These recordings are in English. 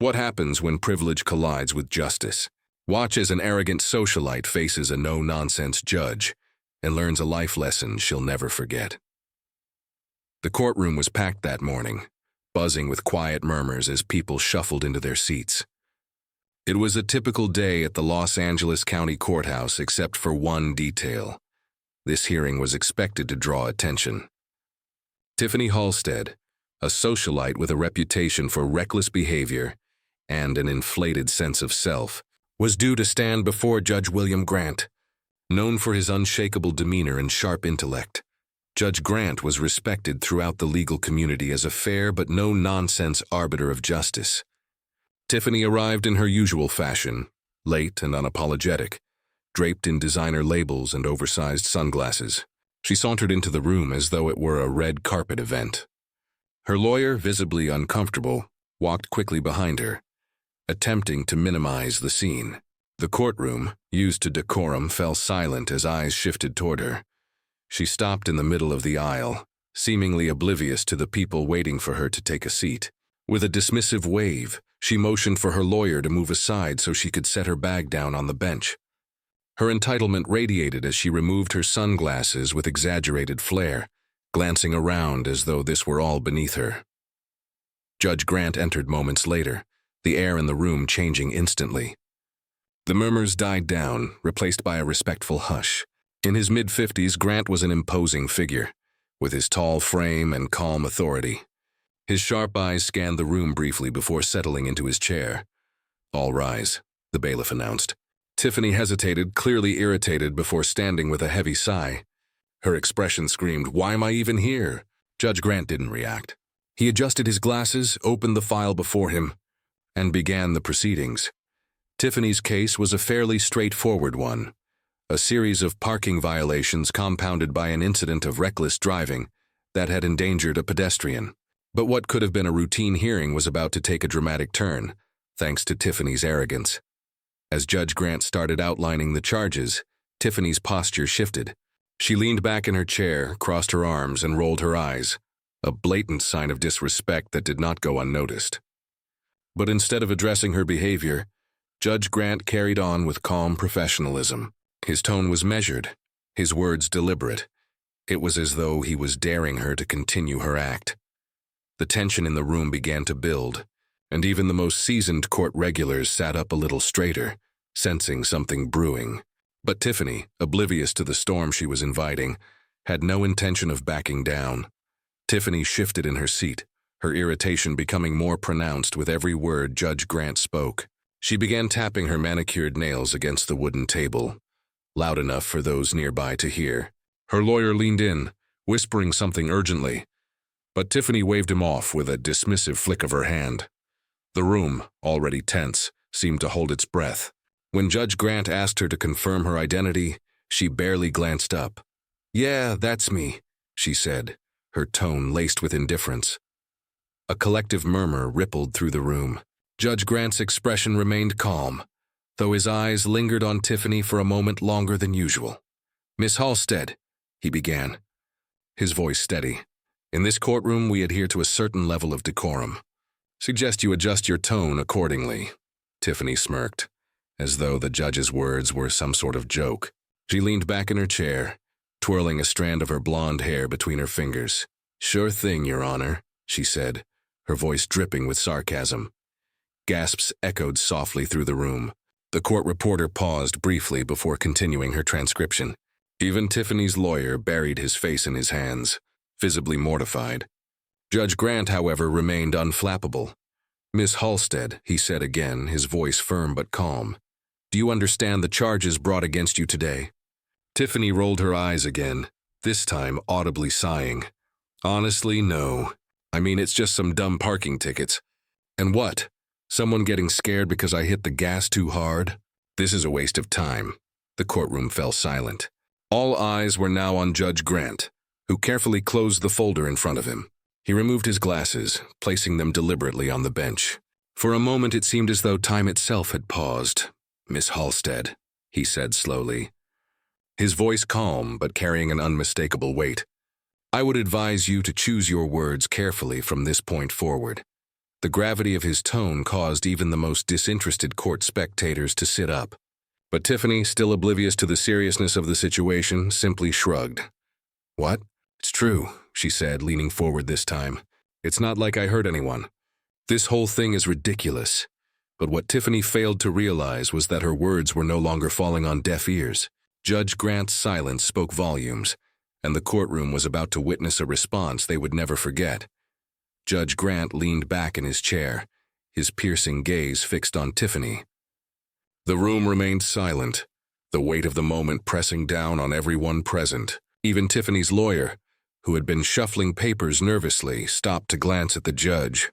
What happens when privilege collides with justice? Watch as an arrogant socialite faces a no-nonsense judge and learns a life lesson she'll never forget. The courtroom was packed that morning, buzzing with quiet murmurs as people shuffled into their seats. It was a typical day at the Los Angeles County Courthouse except for one detail. This hearing was expected to draw attention. Tiffany Halstead, a socialite with a reputation for reckless behavior and an inflated sense of self, was due to stand before Judge William Grant. Known for his unshakable demeanor and sharp intellect, Judge Grant was respected throughout the legal community as a fair but no-nonsense arbiter of justice. Tiffany arrived in her usual fashion, late and unapologetic, draped in designer labels and oversized sunglasses. She sauntered into the room as though it were a red carpet event. Her lawyer, visibly uncomfortable, walked quickly behind her, attempting to minimize the scene. The courtroom, used to decorum, fell silent as eyes shifted toward her. She stopped in the middle of the aisle, seemingly oblivious to the people waiting for her to take a seat. With a dismissive wave, she motioned for her lawyer to move aside so she could set her bag down on the bench. Her entitlement radiated as she removed her sunglasses with exaggerated flair, glancing around as though this were all beneath her. Judge Grant entered moments later, the air in the room changing instantly. The murmurs died down, replaced by a respectful hush. In his mid-50s, Grant was an imposing figure, with his tall frame and calm authority. His sharp eyes scanned the room briefly before settling into his chair. "All rise," the bailiff announced. Tiffany hesitated, clearly irritated, before standing with a heavy sigh. Her expression screamed, "Why am I even here?" Judge Grant didn't react. He adjusted his glasses, opened the file before him, and began the proceedings. Tiffany's case was a fairly straightforward one. A series of parking violations compounded by an incident of reckless driving that had endangered a pedestrian. But what could have been a routine hearing was about to take a dramatic turn, thanks to Tiffany's arrogance. As Judge Grant started outlining the charges, Tiffany's posture shifted. She leaned back in her chair, crossed her arms, and rolled her eyes, a blatant sign of disrespect that did not go unnoticed. But instead of addressing her behavior, Judge Grant carried on with calm professionalism. His tone was measured, his words deliberate. It was as though he was daring her to continue her act. The tension in the room began to build, and even the most seasoned court regulars sat up a little straighter, sensing something brewing. But Tiffany, oblivious to the storm she was inviting, had no intention of backing down. Tiffany shifted in her seat, her irritation becoming more pronounced with every word Judge Grant spoke. She began tapping her manicured nails against the wooden table, loud enough for those nearby to hear. Her lawyer leaned in, whispering something urgently, but Tiffany waved him off with a dismissive flick of her hand. The room, already tense, seemed to hold its breath. When Judge Grant asked her to confirm her identity, she barely glanced up. "Yeah, that's me," she said, her tone laced with indifference. A collective murmur rippled through the room. Judge Grant's expression remained calm, though his eyes lingered on Tiffany for a moment longer than usual. "Miss Halstead," he began, his voice steady. "In this courtroom, we adhere to a certain level of decorum. Suggest you adjust your tone accordingly." Tiffany smirked, as though the judge's words were some sort of joke. She leaned back in her chair, twirling a strand of her blonde hair between her fingers. "Sure thing, Your Honor," she said, her voice dripping with sarcasm. Gasps echoed softly through the room. The court reporter paused briefly before continuing her transcription. Even Tiffany's lawyer buried his face in his hands, visibly mortified. Judge Grant, however, remained unflappable. "Miss Halstead," he said again, his voice firm but calm, "do you understand the charges brought against you today?" Tiffany rolled her eyes again, this time audibly sighing. "Honestly, no. I mean, it's just some dumb parking tickets. And what? Someone getting scared because I hit the gas too hard? This is a waste of time." The courtroom fell silent. All eyes were now on Judge Grant, who carefully closed the folder in front of him. He removed his glasses, placing them deliberately on the bench. For a moment it seemed as though time itself had paused. "Miss Halstead," he said slowly, his voice calm but carrying an unmistakable weight. "I would advise you to choose your words carefully from this point forward. The gravity of his tone caused even the most disinterested court spectators to sit up. But Tiffany, still oblivious to the seriousness of the situation, simply shrugged. "What? It's true," she said, leaning forward this time. "It's not like I hurt anyone. This whole thing is ridiculous." But what Tiffany failed to realize was that her words were no longer falling on deaf ears. Judge Grant's silence spoke volumes, and the courtroom was about to witness a response they would never forget. Judge Grant leaned back in his chair, his piercing gaze fixed on Tiffany. The room remained silent, the weight of the moment pressing down on everyone present. Even Tiffany's lawyer, who had been shuffling papers nervously, stopped to glance at the judge.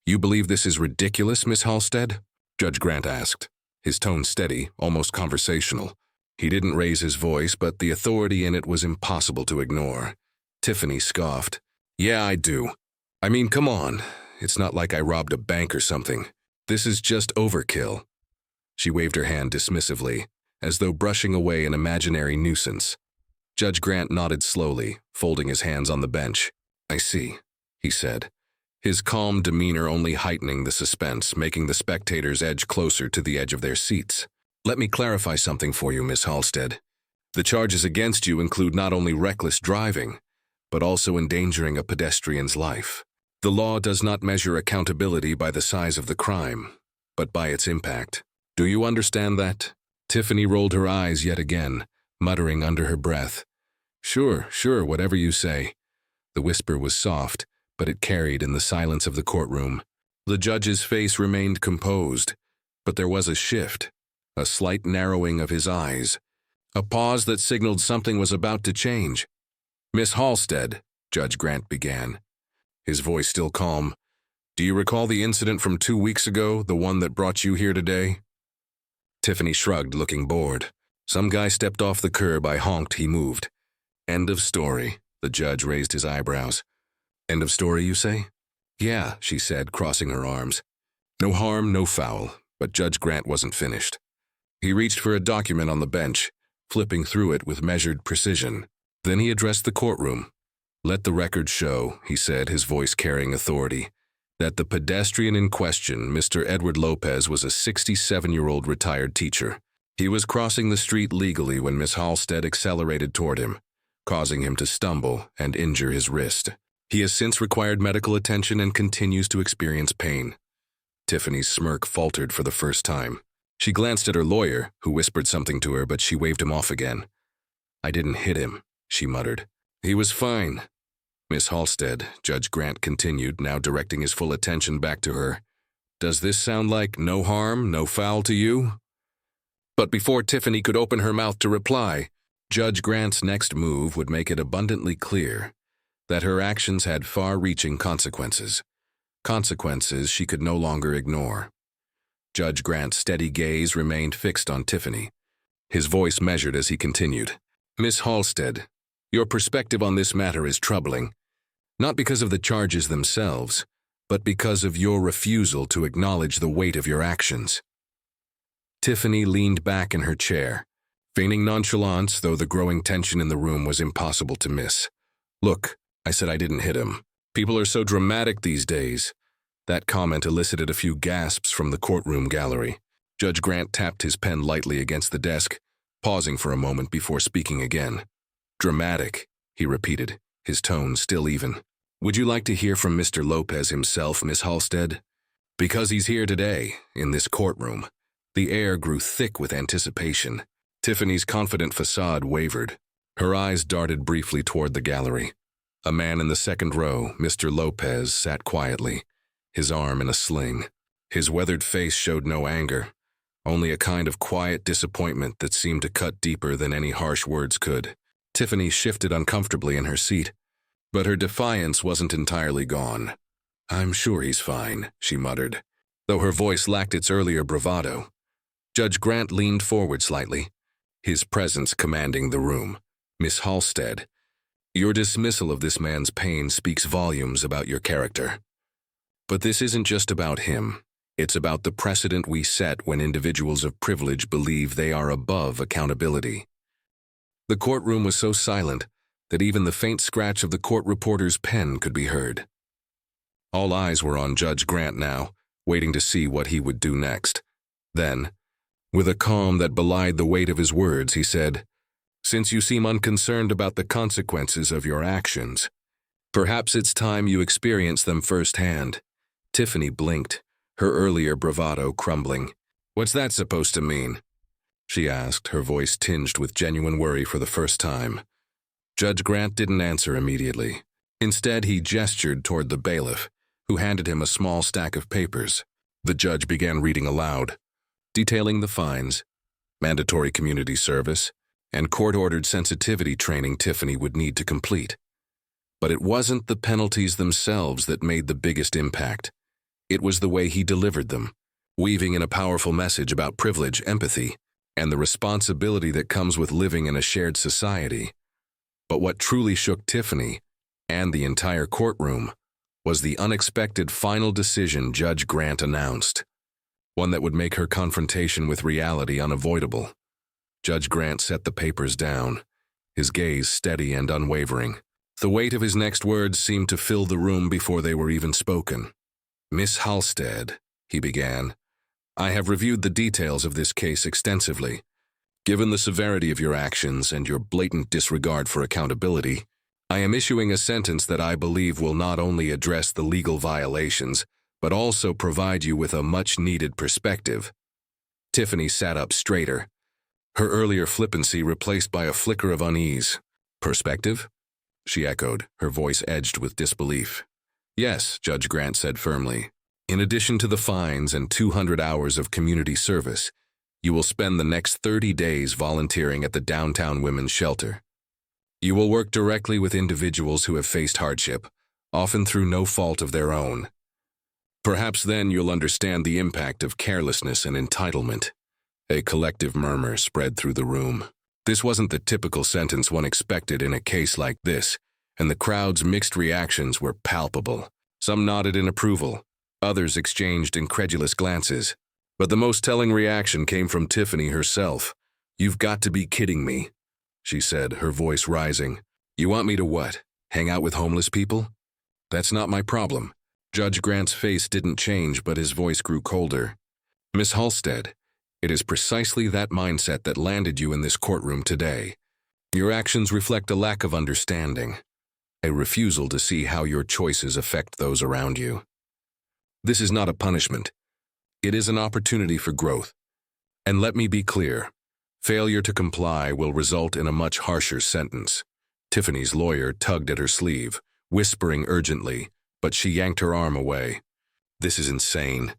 "You believe this is ridiculous, Miss Halstead?" Judge Grant asked, his tone steady, almost conversational. He didn't raise his voice, but the authority in it was impossible to ignore. Tiffany scoffed. "Yeah, I do. I mean, come on. It's not like I robbed a bank or something. This is just overkill." She waved her hand dismissively, as though brushing away an imaginary nuisance. Judge Grant nodded slowly, folding his hands on the bench. "I see," he said, his calm demeanor only heightening the suspense, making the spectators edge closer to the edge of their seats. "Let me clarify something for you, Miss Halstead. The charges against you include not only reckless driving, but also endangering a pedestrian's life. The law does not measure accountability by the size of the crime, but by its impact. Do you understand that?" Tiffany rolled her eyes yet again, muttering under her breath. Sure, whatever you say." The whisper was soft, but it carried in the silence of the courtroom. The judge's face remained composed, but there was a shift, a slight narrowing of his eyes, a pause that signaled something was about to change. "Miss Halstead," Judge Grant began, his voice still calm, "do you recall the incident from 2 weeks ago, the one that brought you here today?" Tiffany shrugged, looking bored. "Some guy stepped off the curb, I honked, he moved." "End of story." The judge raised his eyebrows. "End of story, you say?" "Yeah," she said, crossing her arms. "No harm, no foul." But Judge Grant wasn't finished. He reached for a document on the bench, flipping through it with measured precision. Then he addressed the courtroom. "Let the record show," he said, his voice carrying authority, "that the pedestrian in question, Mr. Edward Lopez, was a 67-year-old retired teacher. He was crossing the street legally when Miss Halstead accelerated toward him, causing him to stumble and injure his wrist. He has since required medical attention and continues to experience pain." Tiffany's smirk faltered for the first time. She glanced at her lawyer, who whispered something to her, but she waved him off again. "I didn't hit him," she muttered. "He was fine." "Miss Halstead," Judge Grant continued, now directing his full attention back to her, "does this sound like no harm, no foul to you?" But before Tiffany could open her mouth to reply, Judge Grant's next move would make it abundantly clear that her actions had far-reaching consequences. Consequences she could no longer ignore. Judge Grant's steady gaze remained fixed on Tiffany, his voice measured as he continued. "Miss Halstead, your perspective on this matter is troubling, not because of the charges themselves, but because of your refusal to acknowledge the weight of your actions." Tiffany leaned back in her chair, feigning nonchalance, though the growing tension in the room was impossible to miss. "Look, I said I didn't hit him. People are so dramatic these days." That comment elicited a few gasps from the courtroom gallery. Judge Grant tapped his pen lightly against the desk, pausing for a moment before speaking again. "Dramatic," he repeated, his tone still even. "Would you like to hear from Mr. Lopez himself, Miss Halstead? Because he's here today, in this courtroom." The air grew thick with anticipation. Tiffany's confident facade wavered. Her eyes darted briefly toward the gallery. A man in the second row, Mr. Lopez, sat quietly, his arm in a sling. His weathered face showed no anger, only a kind of quiet disappointment that seemed to cut deeper than any harsh words could. Tiffany shifted uncomfortably in her seat, but her defiance wasn't entirely gone. "I'm sure he's fine," she muttered, though her voice lacked its earlier bravado. Judge Grant leaned forward slightly, his presence commanding the room. "Miss Halstead, your dismissal of this man's pain speaks volumes about your character. But this isn't just about him. It's about the precedent we set when individuals of privilege believe they are above accountability." The courtroom was so silent that even the faint scratch of the court reporter's pen could be heard. All eyes were on Judge Grant now, waiting to see what he would do next. Then, with a calm that belied the weight of his words, he said, "Since you seem unconcerned about the consequences of your actions, perhaps it's time you experience them firsthand." Tiffany blinked, her earlier bravado crumbling. "What's that supposed to mean?" she asked, her voice tinged with genuine worry for the first time. Judge Grant didn't answer immediately. Instead, he gestured toward the bailiff, who handed him a small stack of papers. The judge began reading aloud, detailing the fines, mandatory community service, and court-ordered sensitivity training Tiffany would need to complete. But it wasn't the penalties themselves that made the biggest impact. It was the way he delivered them, weaving in a powerful message about privilege, empathy, and the responsibility that comes with living in a shared society. But what truly shook Tiffany, and the entire courtroom, was the unexpected final decision Judge Grant announced, one that would make her confrontation with reality unavoidable. Judge Grant set the papers down, his gaze steady and unwavering. The weight of his next words seemed to fill the room before they were even spoken. "Miss Halstead," he began, "I have reviewed the details of this case extensively. Given the severity of your actions and your blatant disregard for accountability, I am issuing a sentence that I believe will not only address the legal violations, but also provide you with a much-needed perspective." Tiffany sat up straighter, her earlier flippancy replaced by a flicker of unease. "Perspective?" she echoed, her voice edged with disbelief. "Yes," Judge Grant said firmly. "In addition to the fines and 200 hours of community service, you will spend the next 30 days volunteering at the downtown women's shelter. You will work directly with individuals who have faced hardship, often through no fault of their own. Perhaps then you'll understand the impact of carelessness and entitlement." A collective murmur spread through the room. This wasn't the typical sentence one expected in a case like this, and the crowd's mixed reactions were palpable. Some nodded in approval, others exchanged incredulous glances. But the most telling reaction came from Tiffany herself. "You've got to be kidding me," she said, her voice rising. "You want me to what? Hang out with homeless people? That's not my problem." Judge Grant's face didn't change, but his voice grew colder. "Miss Halstead, it is precisely that mindset that landed you in this courtroom today. Your actions reflect a lack of understanding, a refusal to see how your choices affect those around you. This is not a punishment. It is an opportunity for growth. And let me be clear, failure to comply will result in a much harsher sentence." Tiffany's lawyer tugged at her sleeve, whispering urgently, but she yanked her arm away. "This is insane.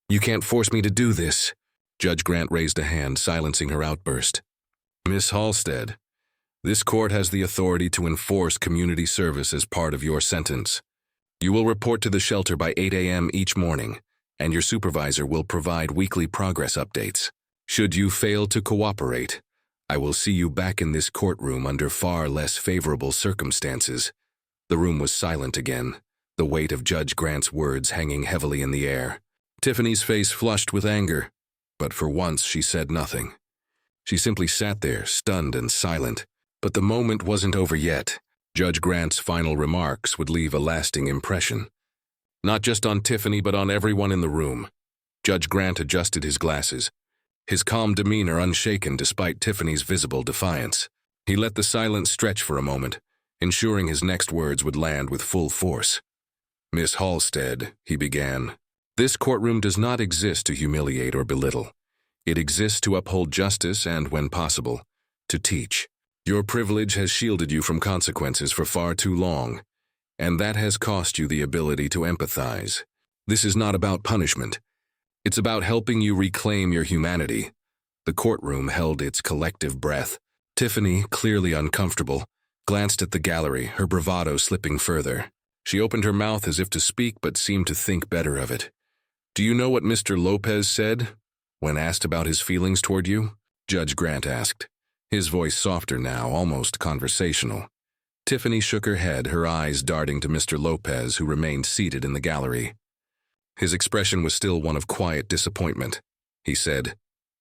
You can't force me to do this." Judge Grant raised a hand, silencing her outburst. "Miss Halstead, this court has the authority to enforce community service as part of your sentence. You will report to the shelter by 8 a.m. each morning, and your supervisor will provide weekly progress updates. Should you fail to cooperate, I will see you back in this courtroom under far less favorable circumstances." The room was silent again, the weight of Judge Grant's words hanging heavily in the air. Tiffany's face flushed with anger, but for once she said nothing. She simply sat there, stunned and silent. But the moment wasn't over yet. Judge Grant's final remarks would leave a lasting impression. Not just on Tiffany, but on everyone in the room. Judge Grant adjusted his glasses, his calm demeanor unshaken despite Tiffany's visible defiance. He let the silence stretch for a moment, ensuring his next words would land with full force. "Miss Halstead," he began, "this courtroom does not exist to humiliate or belittle. It exists to uphold justice and, when possible, to teach. Your privilege has shielded you from consequences for far too long, and that has cost you the ability to empathize. This is not about punishment. It's about helping you reclaim your humanity." The courtroom held its collective breath. Tiffany, clearly uncomfortable, glanced at the gallery, her bravado slipping further. She opened her mouth as if to speak, but seemed to think better of it. "Do you know what Mr. Lopez said when asked about his feelings toward you?" Judge Grant asked, his voice softer now, almost conversational. Tiffany shook her head, her eyes darting to Mr. Lopez, who remained seated in the gallery. His expression was still one of quiet disappointment. He said,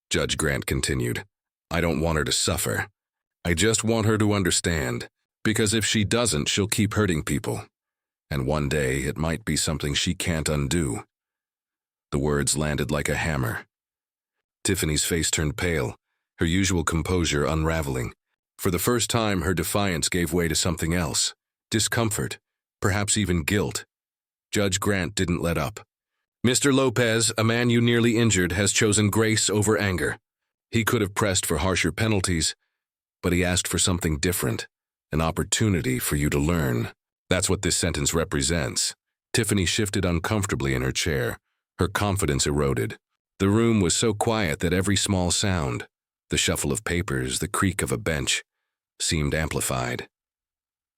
Judge Grant continued, "I don't want her to suffer. I just want her to understand, because if she doesn't, she'll keep hurting people. and one day it might be something she can't undo. The words landed like a hammer. Tiffany's face turned pale, her usual composure unraveling. For the first time, her defiance gave way to something else. Discomfort, perhaps even guilt. Judge Grant didn't let up. "Mr. Lopez, a man you nearly injured, has chosen grace over anger." He could have pressed for harsher penalties, but he asked for something different, an opportunity for you to learn. That's what this sentence represents. Tiffany shifted uncomfortably in her chair. Her confidence eroded. The room was so quiet that every small sound, the shuffle of papers, the creak of a bench, seemed amplified.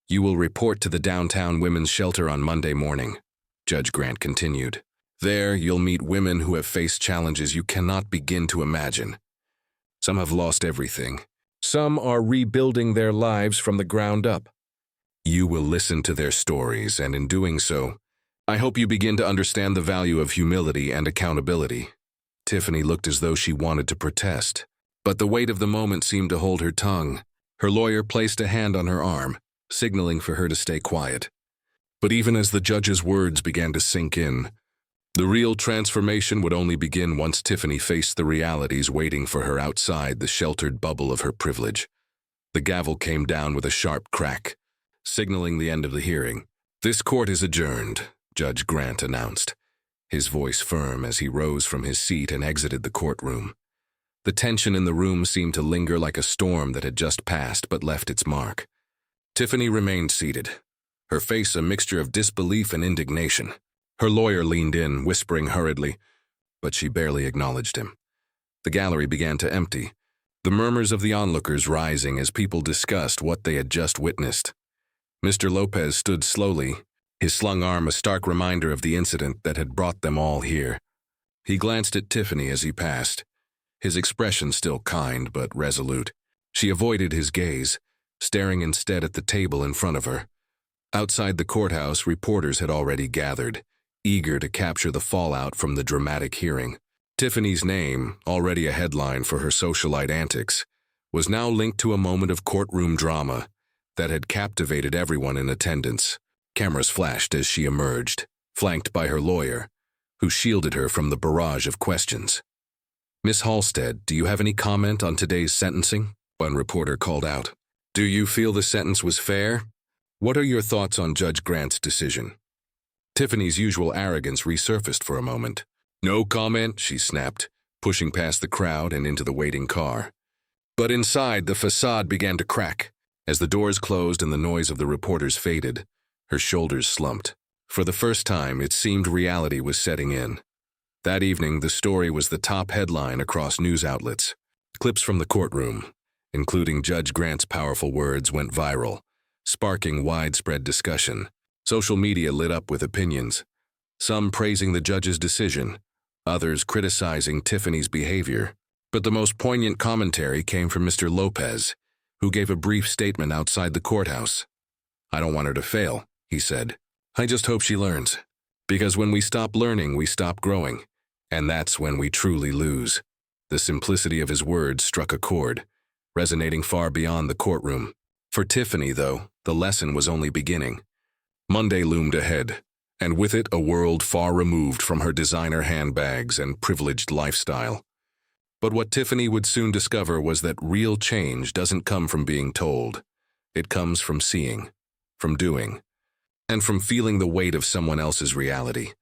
"You will report to the downtown women's shelter on Monday morning," Judge Grant continued. "There, you'll meet women who have faced challenges you cannot begin to imagine. Some have lost everything. Some are rebuilding their lives from the ground up. You will listen to their stories, and in doing so, I hope you begin to understand the value of humility and accountability." Tiffany looked as though she wanted to protest, but the weight of the moment seemed to hold her tongue. Her lawyer placed a hand on her arm, signaling for her to stay quiet. But even as the judge's words began to sink in, the real transformation would only begin once Tiffany faced the realities waiting for her outside the sheltered bubble of her privilege. The gavel came down with a sharp crack, signaling the end of the hearing. "This court is adjourned," Judge Grant announced, his voice firm as he rose from his seat and exited the courtroom. The tension in the room seemed to linger like a storm that had just passed but left its mark. Tiffany remained seated, her face a mixture of disbelief and indignation. Her lawyer leaned in, whispering hurriedly, but she barely acknowledged him. The gallery began to empty, the murmurs of the onlookers rising as people discussed what they had just witnessed. Mr. Lopez stood slowly, his slung arm a stark reminder of the incident that had brought them all here. He glanced at Tiffany as he passed, his expression still kind but resolute. She avoided his gaze, staring instead at the table in front of her. Outside the courthouse, reporters had already gathered, eager to capture the fallout from the dramatic hearing. Tiffany's name, already a headline for her socialite antics, was now linked to a moment of courtroom drama that had captivated everyone in attendance. Cameras flashed as she emerged, flanked by her lawyer, who shielded her from the barrage of questions. "Miss Halstead, do you have any comment on today's sentencing?" one reporter called out. "Do you feel the sentence was fair? What are your thoughts on Judge Grant's decision?" Tiffany's usual arrogance resurfaced for a moment. "No comment," she snapped, pushing past the crowd and into the waiting car. But inside, the facade began to crack. As the doors closed and the noise of the reporters faded, her shoulders slumped. For the first time, it seemed reality was setting in. That evening, the story was the top headline across news outlets. Clips from the courtroom, including Judge Grant's powerful words, went viral, sparking widespread discussion. Social media lit up with opinions, some praising the judge's decision, others criticizing Tiffany's behavior. But the most poignant commentary came from Mr. Lopez, who gave a brief statement outside the courthouse. "I don't want her to fail," he said. "I just hope she learns. Because when we stop learning, we stop growing. And that's when we truly lose." The simplicity of his words struck a chord, resonating far beyond the courtroom. For Tiffany, though, the lesson was only beginning. Monday loomed ahead, and with it a world far removed from her designer handbags and privileged lifestyle. But what Tiffany would soon discover was that real change doesn't come from being told. It comes from seeing, from doing, and from feeling the weight of someone else's reality.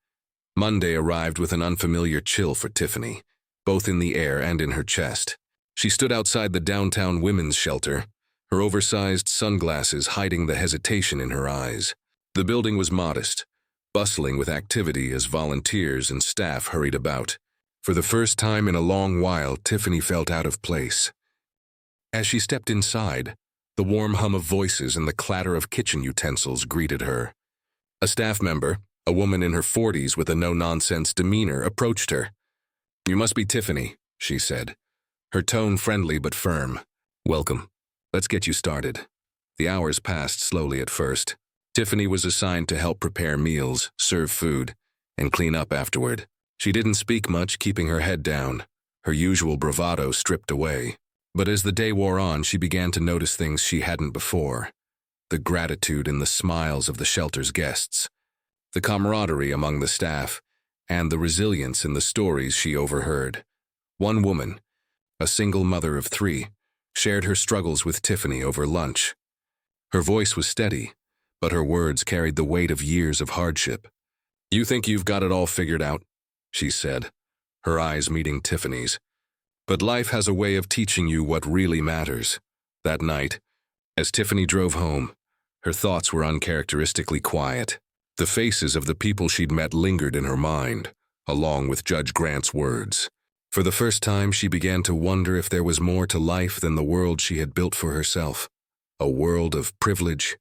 Monday arrived with an unfamiliar chill for Tiffany, both in the air and in her chest. She stood outside the downtown women's shelter, her oversized sunglasses hiding the hesitation in her eyes. The building was modest, bustling with activity as volunteers and staff hurried about. For the first time in a long while, Tiffany felt out of place. As she stepped inside, the warm hum of voices and the clatter of kitchen utensils greeted her. A staff member, a woman in her 40s with a no-nonsense demeanor, approached her. "You must be Tiffany," she said, her tone friendly but firm. "Welcome. Let's get you started." The hours passed slowly at first. Tiffany was assigned to help prepare meals, serve food, and clean up afterward. She didn't speak much, keeping her head down, her usual bravado stripped away. But as the day wore on, she began to notice things she hadn't before. The gratitude in the smiles of the shelter's guests, the camaraderie among the staff, and the resilience in the stories she overheard. One woman, a single mother of 3, shared her struggles with Tiffany over lunch. Her voice was steady, but her words carried the weight of years of hardship. "You think you've got it all figured out," she said, her eyes meeting Tiffany's. "But life has a way of teaching you what really matters." That night, as Tiffany drove home, her thoughts were uncharacteristically quiet. The faces of the people she'd met lingered in her mind, along with Judge Grant's words. For the first time, she began to wonder if there was more to life than the world she had built for herself. A world of privilege,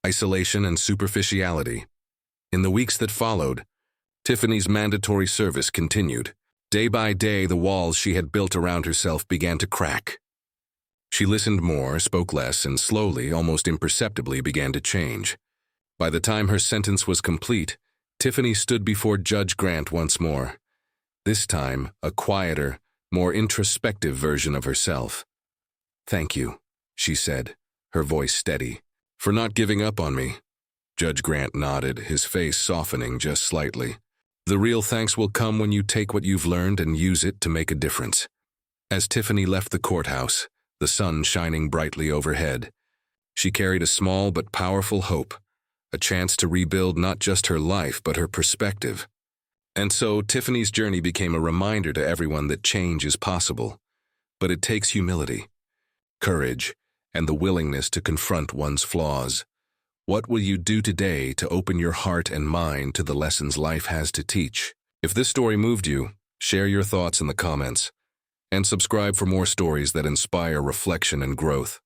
isolation, and superficiality. In the weeks that followed, Tiffany's mandatory service continued. Day by day, the walls she had built around herself began to crack. She listened more, spoke less, and slowly, almost imperceptibly, began to change. By the time her sentence was complete, Tiffany stood before Judge Grant once more. This time, a quieter, more introspective version of herself. "Thank you," she said, her voice steady, "for not giving up on me." Judge Grant nodded, his face softening just slightly. "The real thanks will come when you take what you've learned and use it to make a difference." As Tiffany left the courthouse, the sun shining brightly overhead, she carried a small but powerful hope, a chance to rebuild not just her life but her perspective. And so Tiffany's journey became a reminder to everyone that change is possible, but it takes humility, courage, and the willingness to confront one's flaws. What will you do today to open your heart and mind to the lessons life has to teach? If this story moved you, share your thoughts in the comments, and subscribe for more stories that inspire reflection and growth.